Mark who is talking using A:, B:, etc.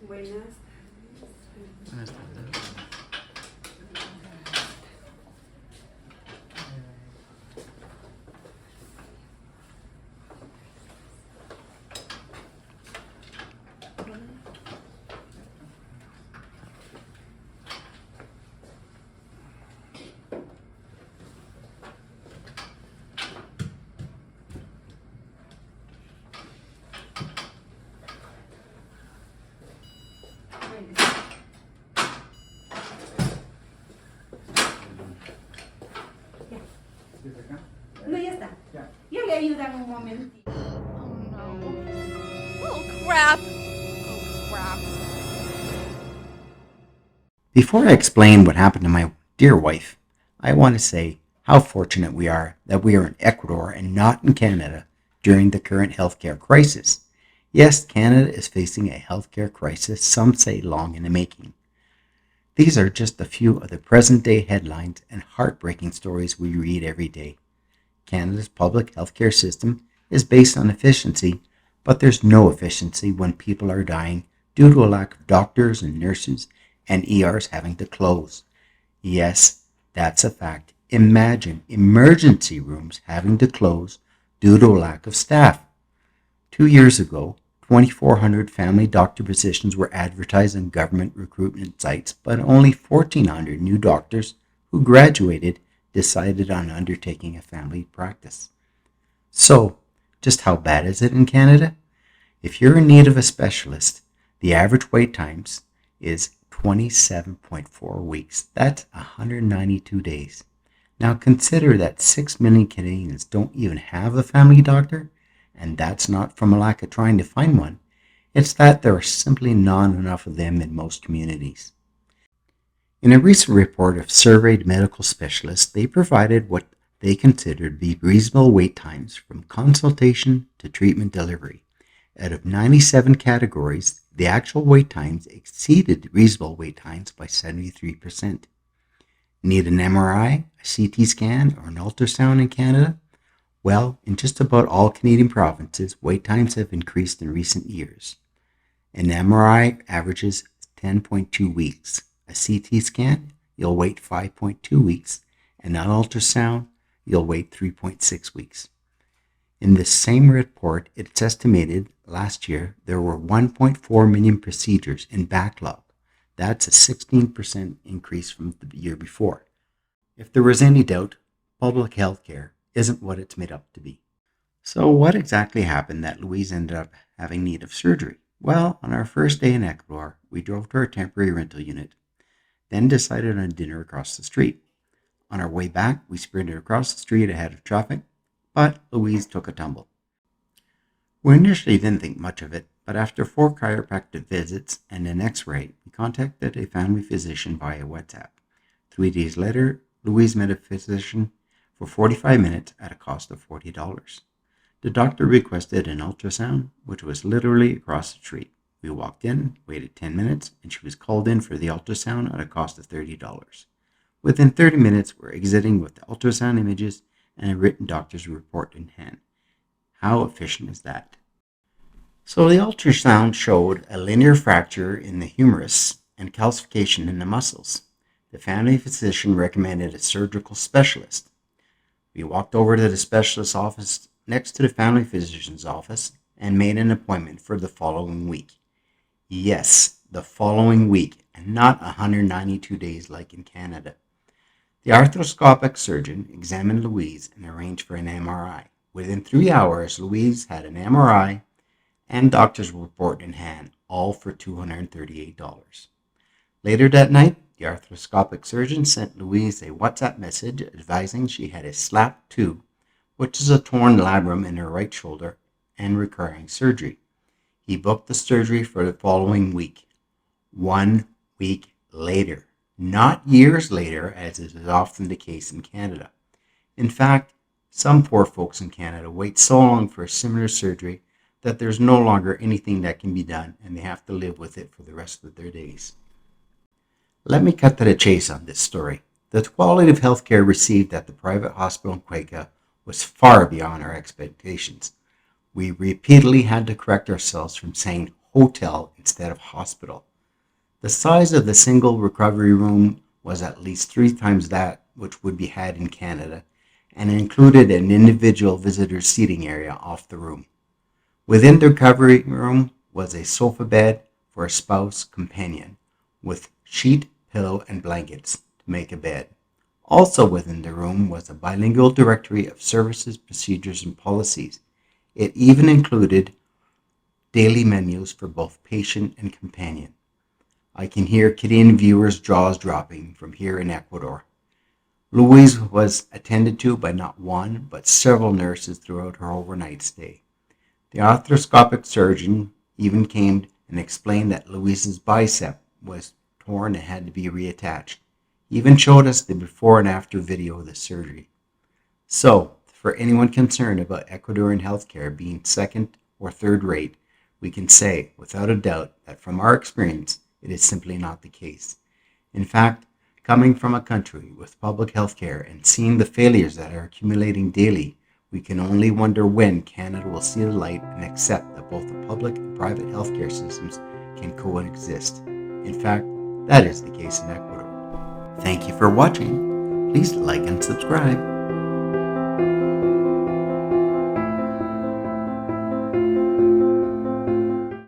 A: Buenas.
B: Buenas tardes.
A: No, ya está. Yo le ayudo en un momentito.
C: Oh no. Oh crap. Oh crap.
B: Before I explain what happened to my dear wife, I want to say how fortunate we are that we are in Ecuador and not in Canada during the current healthcare crisis. Yes, Canada is facing a healthcare crisis, some say long in the making. These are just a few of the present day headlines and heartbreaking stories we read every day. Canada's public healthcare system is based on efficiency, but there's no efficiency when people are dying due to a lack of doctors and nurses and ERs having to close. Yes, that's a fact. Imagine emergency rooms having to close due to a lack of staff. 2 years ago, 2,400 family doctor positions were advertised on government recruitment sites, but only 1,400 new doctors who graduated decided on undertaking a family practice. So, just how bad is it in Canada? If you're in need of a specialist, the average wait times is 27.4 weeks. That's 192 days. Now consider that 6 million Canadians don't even have a family doctor, and that's not from a lack of trying to find one. It's that there are simply not enough of them in most communities. In a recent report of surveyed medical specialists, they provided what they considered to be reasonable wait times from consultation to treatment delivery. Out of 97 categories, the actual wait times exceeded reasonable wait times by 73%. Need an MRI, a CT scan, or an ultrasound in Canada? Well, in just about all Canadian provinces, wait times have increased in recent years. An MRI averages 10.2 weeks. A CT scan, you'll wait 5.2 weeks, and an ultrasound, you'll wait 3.6 weeks. In this same report, it's estimated last year there were 1.4 million procedures in backlog. That's a 16% increase from the year before. If there was any doubt, public health care isn't what it's made up to be. So what exactly happened that Louise ended up having need of surgery? Well, on our first day in Ecuador, we drove to our temporary rental unit, then decided on dinner across the street. On our way back, we sprinted across the street ahead of traffic, but Louise took a tumble. We initially didn't think much of it, but after 4 chiropractic visits and an x-ray, we contacted a family physician via WhatsApp. 3 days later, Louise met a physician for 45 minutes at a cost of $40. The doctor requested an ultrasound, which was literally across the street. We walked in, waited 10 minutes, and she was called in for the ultrasound at a cost of $30. Within 30 minutes, we're exiting with the ultrasound images and a written doctor's report in hand. How efficient is that? So the ultrasound showed a linear fracture in the humerus and calcification in the muscles. The family physician recommended a surgical specialist. We walked over to the specialist's office next to the family physician's office and made an appointment for the following week. Yes, the following week, and not 192 days like in Canada. The arthroscopic surgeon examined Louise and arranged for an MRI. Within 3 hours, Louise had an MRI and doctor's report in hand, all for $238. Later that night, the arthroscopic surgeon sent Louise a WhatsApp message advising she had a SLAP 2, which is a torn labrum in her right shoulder, and requiring surgery. He booked the surgery for the following week. 1 week later, not years later, as is often the case in Canada. In fact, some poor folks in Canada wait so long for a similar surgery that there's no longer anything that can be done and they have to live with it for the rest of their days. Let me cut to the chase on this story. The quality of healthcare received at the private hospital in Cuenca was far beyond our expectations. We repeatedly had to correct ourselves from saying hotel instead of hospital. The size of the single recovery room was at least 3 times that which would be had in Canada, and included an individual visitor seating area off the room. Within the recovery room was a sofa bed for a spouse companion, with sheet, pillow, and blankets to make a bed. Also within the room was a bilingual directory of services, procedures, and policies. It even included daily menus for both patient and companion. I can hear Canadian viewers' jaws dropping from here in Ecuador. Louise was attended to by not one, but several nurses throughout her overnight stay. The arthroscopic surgeon even came and explained that Louise's bicep was torn and had to be reattached. He even showed us the before and after video of the surgery. So, for anyone concerned about Ecuadorian healthcare being second or third rate, we can say, without a doubt, that from our experience, it is simply not the case. In fact, coming from a country with public healthcare and seeing the failures that are accumulating daily, we can only wonder when Canada will see the light and accept that both the public and private healthcare systems can coexist. In fact, that is the case in Ecuador. Thank you for watching. Please like and subscribe.